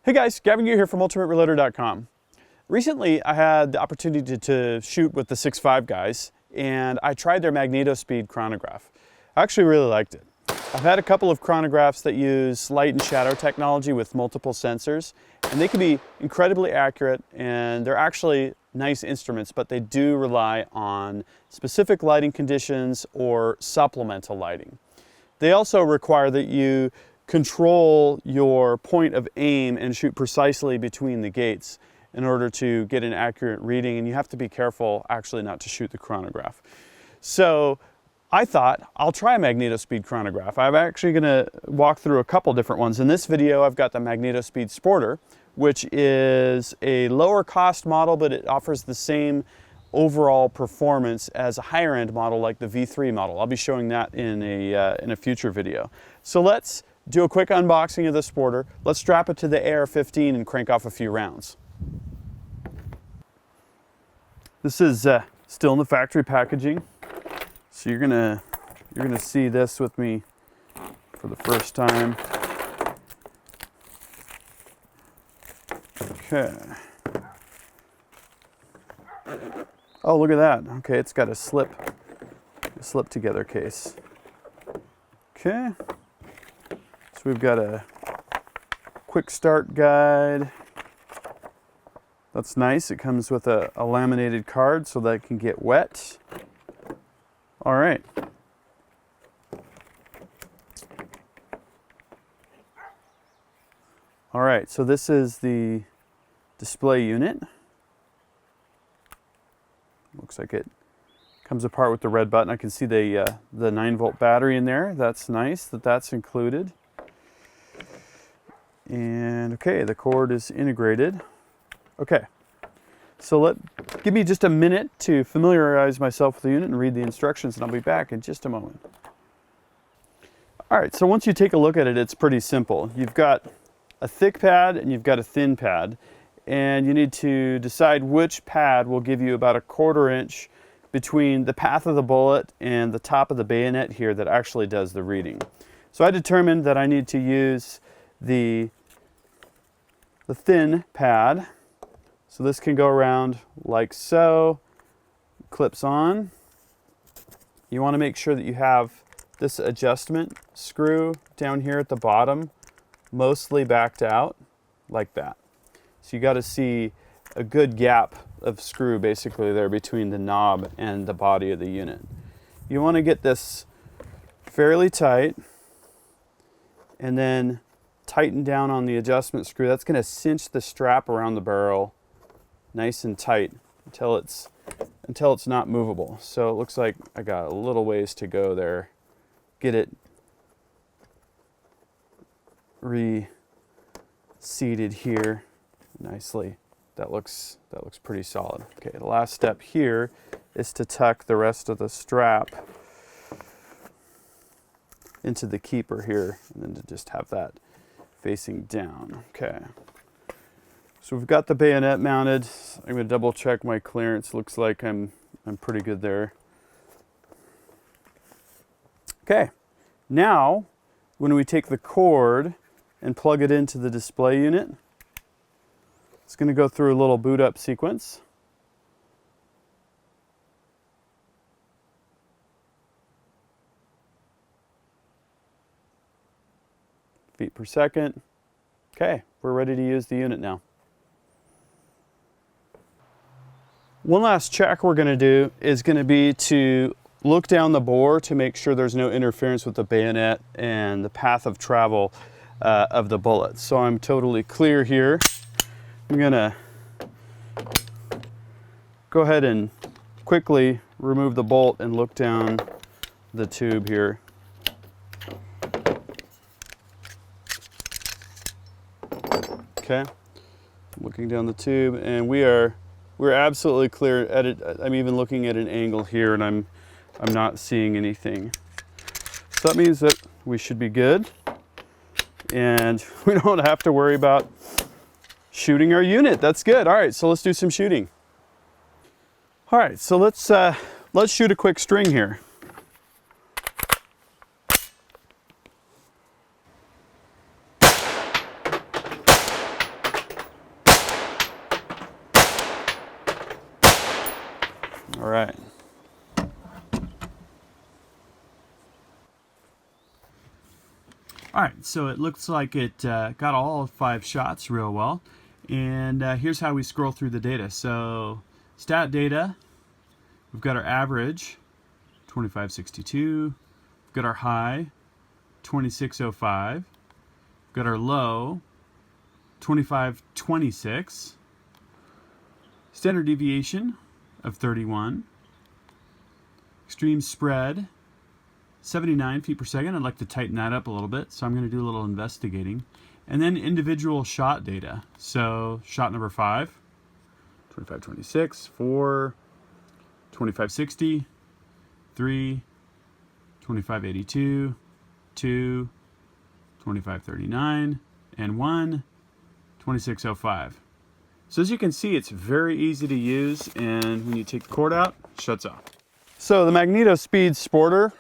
Hey guys, Gavin Gear here from UltimateReloader.com. Recently I had the opportunity to shoot with the 6.5 guys and I tried their MagnetoSpeed chronograph. I actually really liked it. I've had a couple of chronographs that use light and shadow technology with multiple sensors, and they can be incredibly accurate, and they're actually nice instruments, but they do rely on specific lighting conditions or supplemental lighting. They also require that you control your point of aim and shoot precisely between the gates in order to get an accurate reading, and you have to be careful actually not to shoot the chronograph. So I thought I'll try a MagnetoSpeed chronograph. I'm actually going to walk through a couple different ones. In this video I've got the MagnetoSpeed Sporter, which is a lower cost model, but it offers the same overall performance as a higher end model like the V3 model. I'll be showing that in a future video. So let's do a quick unboxing of the Sporter. Let's strap it to the AR-15 and crank off a few rounds. This is still in the factory packaging, so you're gonna see this with me for the first time. Okay. Oh, look at that. Okay, it's got a slip together case. Okay. So we've got a quick start guide. That's nice. It comes with a laminated card so that it can get wet. All right. All right, so this is the display unit. Looks like it comes apart with the red button. I can see the 9-volt battery in there. That's nice that that's included. And okay, the cord is integrated. Okay, so give me just a minute to familiarize myself with the unit and read the instructions, and I'll be back in just a moment. All right, so once you take a look at it, it's pretty simple. You've got a thick pad and you've got a thin pad, and you need to decide which pad will give you about a 1/4 inch between the path of the bullet and the top of the bayonet here that actually does the reading. So I determined that I need to use the thin pad. So this can go around like so, clips on. You want to make sure that you have this adjustment screw down here at the bottom mostly backed out like that. So you got to see a good gap of screw basically there between the knob and the body of the unit. You want to get this fairly tight and then tighten down on the adjustment screw. That's going to cinch the strap around the barrel nice and tight until it's not movable. So it looks like I got a little ways to go there. Get it reseated here nicely. That looks pretty solid. Okay, the last step here is to tuck the rest of the strap into the keeper here, and then to just have that facing down. Okay. So we've got the bayonet mounted. I'm going to double check my clearance. Looks like I'm pretty good there. Okay, now when we take the cord and plug it into the display unit, it's going to go through a little boot up sequence. Feet per second. Okay, we're ready to use the unit now. One last check we're going to do is going to be to look down the bore to make sure there's no interference with the bayonet and the path of travel of the bullet. So I'm totally clear here. I'm going to go ahead and quickly remove the bolt and look down the tube here. Okay, looking down the tube, and we're absolutely clear at it. I'm even looking at an angle here, and I'm not seeing anything. So that means that we should be good, and we don't have to worry about shooting our unit. That's good. All right, so let's do some shooting. All right, so let's shoot a quick string here. All right. All right, so it looks like it got all 5 shots real well. And here's how we scroll through the data. So stat data, we've got our average, 2562. We've got our high, 2605. We've got our low, 2526. Standard deviation of 31. Extreme spread, 79 feet per second. I'd like to tighten that up a little bit, so I'm going to do a little investigating. And then individual shot data. So shot number 5, 2526, 4, 2560, 3, 2582, 2, 2539, and 1, 2605. So as you can see, it's very easy to use, and when you take the cord out, it shuts off. So the MagnetoSpeed Sporter,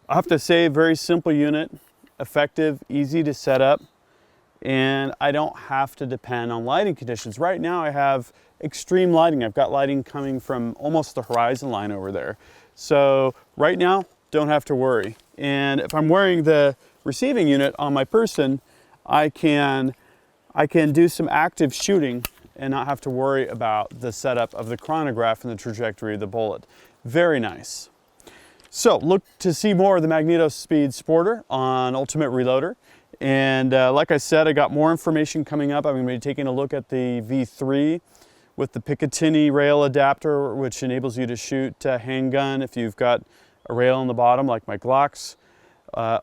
I have to say, very simple unit, effective, easy to set up, and I don't have to depend on lighting conditions. Right now I have extreme lighting. I've got lighting coming from almost the horizon line over there. So right now, don't have to worry. And if I'm wearing the receiving unit on my person, I can do some active shooting and not have to worry about the setup of the chronograph and the trajectory of the bullet. Very nice. So look to see more of the MagnetoSpeed Sporter on Ultimate Reloader. And like I said, I got more information coming up. I'm going to be taking a look at the V3 with the Picatinny rail adapter, which enables you to shoot a handgun if you've got a rail on the bottom like my Glocks,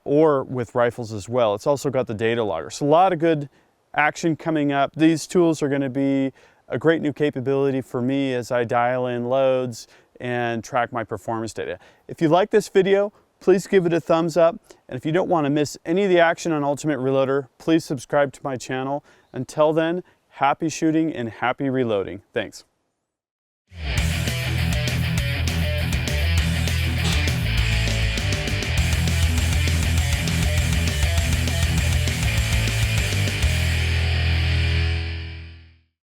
or with rifles as well. It's also got the data logger. So a lot of good action coming up. These tools are going to be a great new capability for me as I dial in loads and track my performance data. If you like this video, please give it a thumbs up. And if you don't want to miss any of the action on Ultimate Reloader, please subscribe to my channel. Until then, happy shooting and happy reloading. Thanks.